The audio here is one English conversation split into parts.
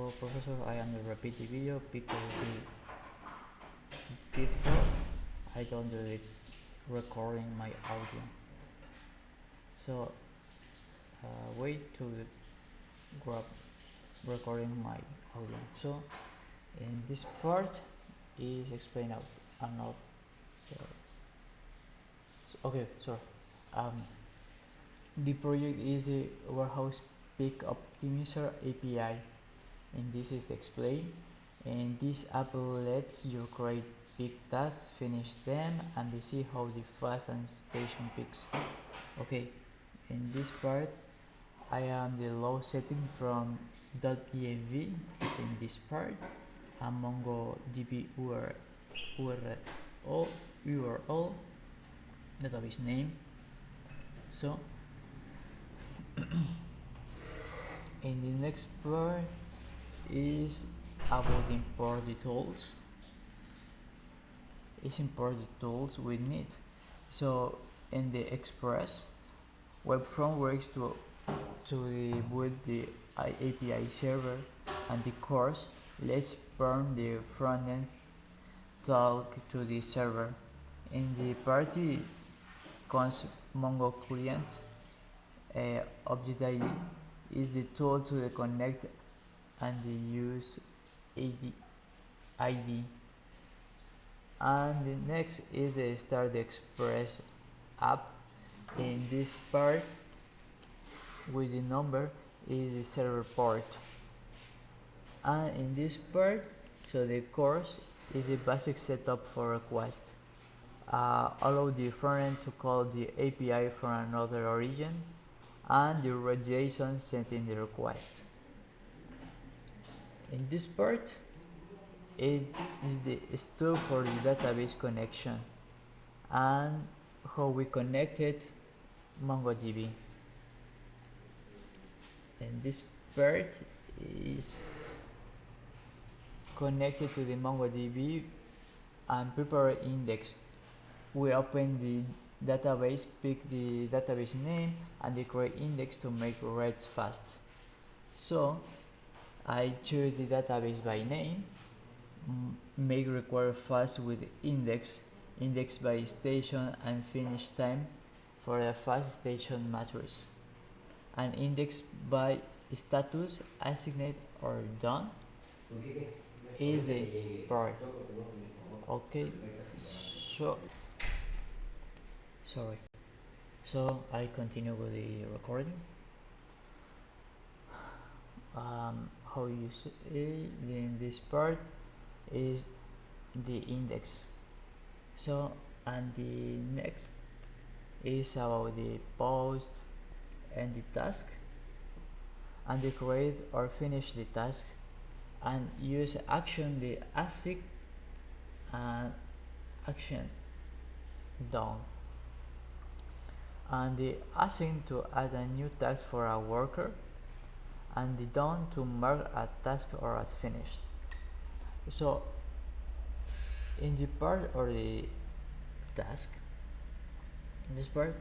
Hello professor, I am repeat the video because before I don't do it recording my audio. So wait to grab recording my audio. So in this part is explained out another. Okay, so um, the project is a warehouse pick optimizer API, and this is explained. And this app lets you create big tasks, finish them, and see how the fast and station picks. Okay, in this part I am the low setting from .env is in this part, a MongoDB URL database name. So in the next part is about import the tools. Is import the tools we need. So in the Express web frameworks to build the API server and the course, let's burn the frontend talk to the server. In the party cons Mongo client object ID is the tool to connect and the use ID. And the next is the start the Express app. In this part with the number is the server port, and in this part so the course is a basic setup for request. Allow the frontend to call the API from another origin and the red JSON sent in the request. In this part is the stuff for the database connection and how we connected MongoDB. And this part is connected to the MongoDB and prepare index. We open the database, pick the database name and the create index to make read fast. So I choose the database by name, make require fast with index by station and finish time for a fast station matrix, and index by status assigned or done is the part. Okay, so sorry. So I continue with the recording. How you see in this part is the index. So and the next is about the post and the task, and the create or finish the task, and use action the async and action done, and the async to add a new task for a worker, and the done to mark a task or as finished. So in the part or the task, in this part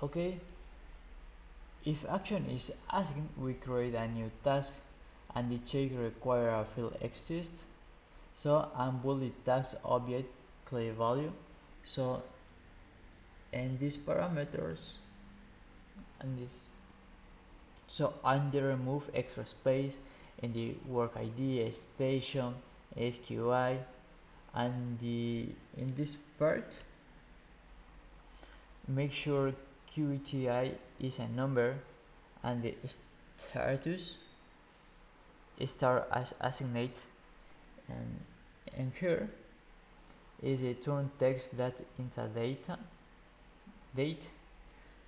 okay, if action is asking, we create a new task and the check require a field exists. So and bullet task object clear value. So and these parameters and this, so under remove extra space in the work ID, station, SQI, and in this part make sure QTI is a number and the status star as assigned, and here is a turn text that into date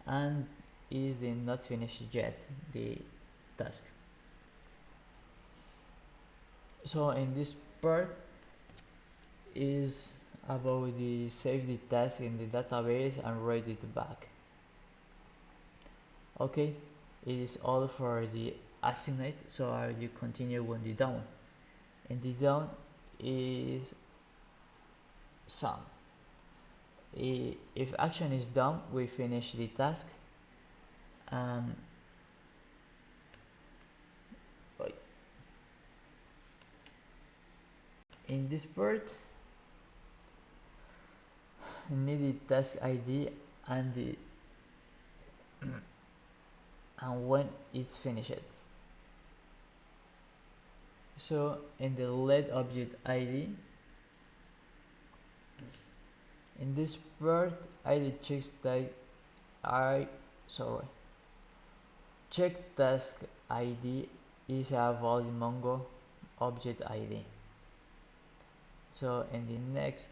and is the not finished yet the task. So in this part is about the save the task in the database and read it back. Okay, it is all for the assigned. So I will continue with the down, and the down is sum. If action is done, we finish the task, um, in this part you need the task ID and the and when it's finished. So in the let object ID, in this part ID checks type check task ID is a valid Mongo object ID. So in the next,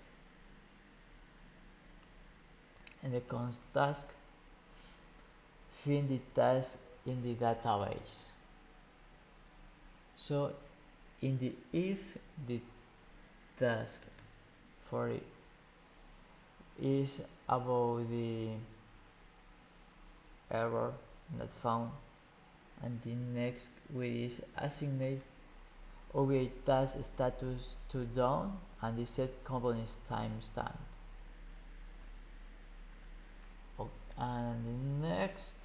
in the const task, find the task in the database. So in the if the task for it is about the error not found, and the next we is assignate OBA task status to done and the set component timestamp. And the next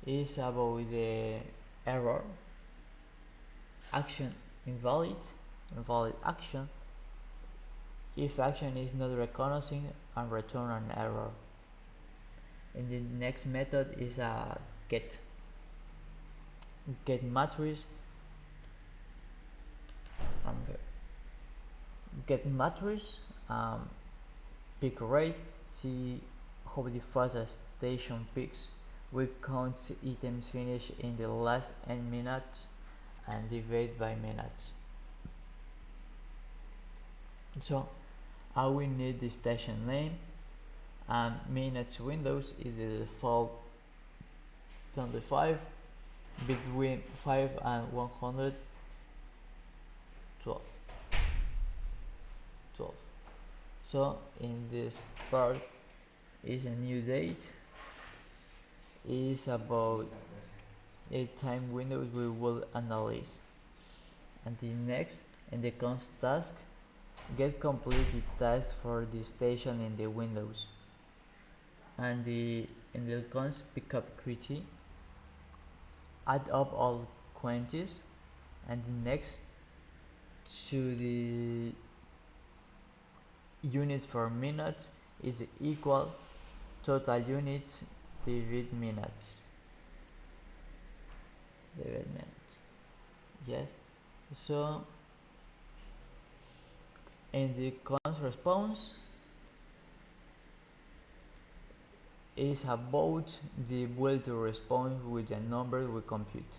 is about the error action invalid action if action is not recognizing and return an error. And the next method is a get matrix get matrix pick rate, see how the fastest station picks. We count items finished in the last n minutes and divide by minutes. So we need the station name, and minutes windows is the default 25 between 5 and 112. So in this part is a new date, is about a time windows we will analyze. And the next, in the const task, get complete the task for the station in the windows. And in the const pickup quantity, add up all quantities, and the next to the units for minutes is equal total units divided minutes. Yes. So in the const response is about the ability to respond with the number we compute,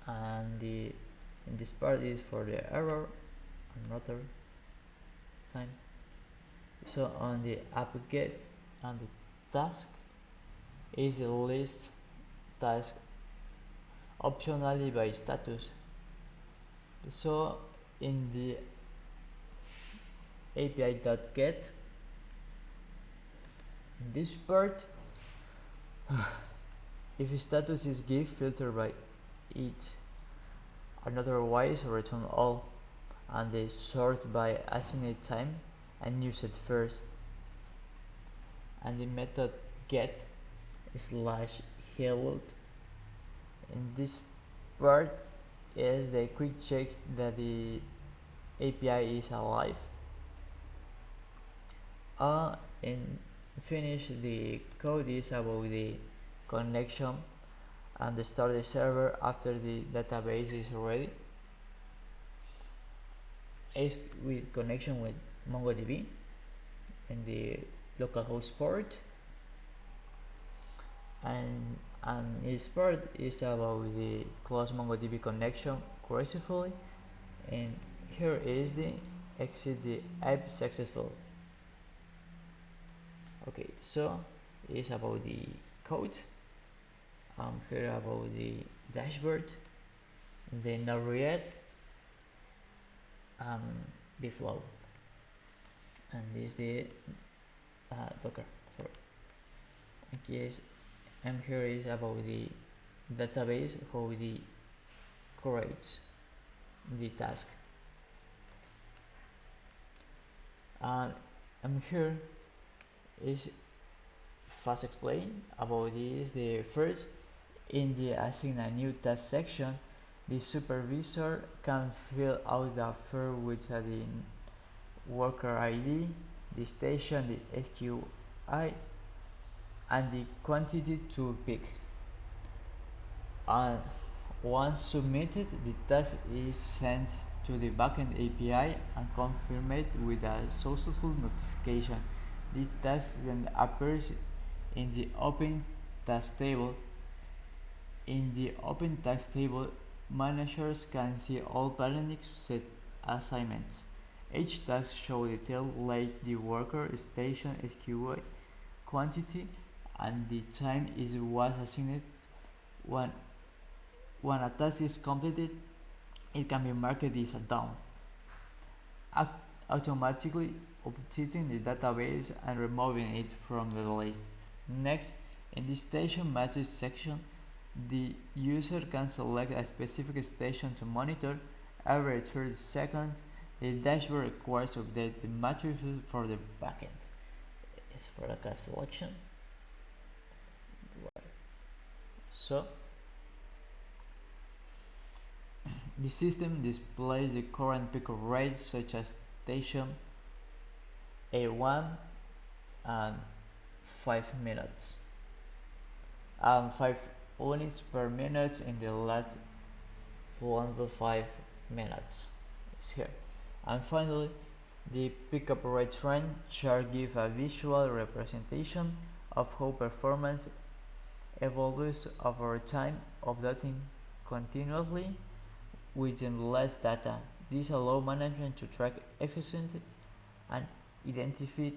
and in this part is for the error another time. So on the app get and the task is a list task optionally by status. So in the api.get, in this part if status is give, filter by each, and otherwise return all, and they sort by assigned time and use it first. And the method get slash hello. In this part is the quick check that the API is alive. And finish the code is about the connection and the start the server after the database is ready. Is with connection with MongoDB in the localhost port, and its part is about the close MongoDB connection gracefully, and here is the exit the app successful. Okay, so it's about the code. Here about the dashboard, the Node-RED, the flow, and this is the Docker. Sorry. Yes, and here is about the database, how it creates the task. And here is fast explain about this. The first, in the assign a new task section, the supervisor can fill out the field with the worker ID, the station, the SQI, and the quantity to pick. And once submitted, the task is sent to the backend API and confirmed with a successful notification. The task then appears in the Open Task table. In the Open Task table, managers can see all pending set assignments. Each task shows details like the worker, station, SQI, quantity, and the time it was assigned. When a task is completed, it can be marked as a done, automatically updating the database and removing it from the list. Next, in the station matrix section, the user can select a specific station to monitor. Every 30 seconds, the dashboard requires to update the matrices for the backend. It's for the class selection. So, the system displays the current pick rate such as station A1 and 5 minutes and 5 units per minute in the last 1.5 minutes. It's here. And finally, the pickup rate trend chart gives a visual representation of how performance evolves over time, updating continuously within less data. This allows management to track efficiency and identify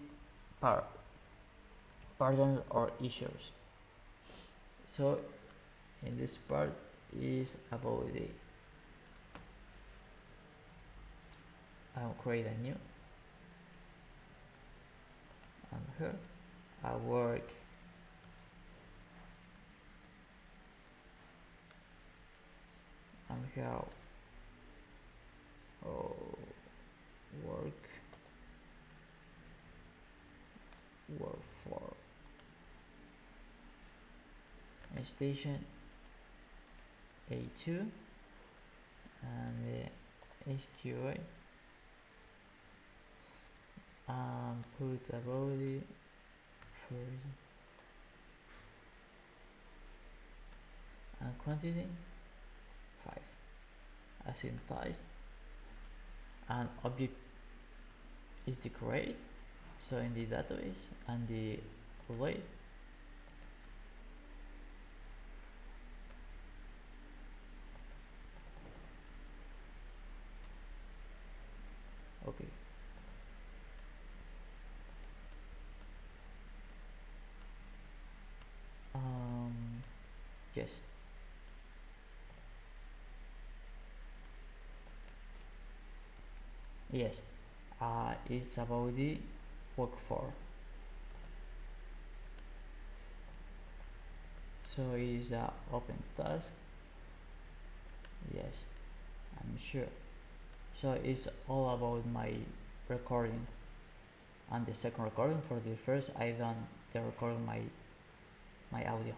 patterns or issues. So in this part is about the I'll create a new, and here I work and here work for station A2 and the SQI and put a body first and quantity 5 as in size, and object is the create, so in the database, and the relate okay. Yes, yes, it's about the work for, so it's a open task. Yes, I'm sure. So it's all about my recording, and the second recording. For the first I done the recording my audio.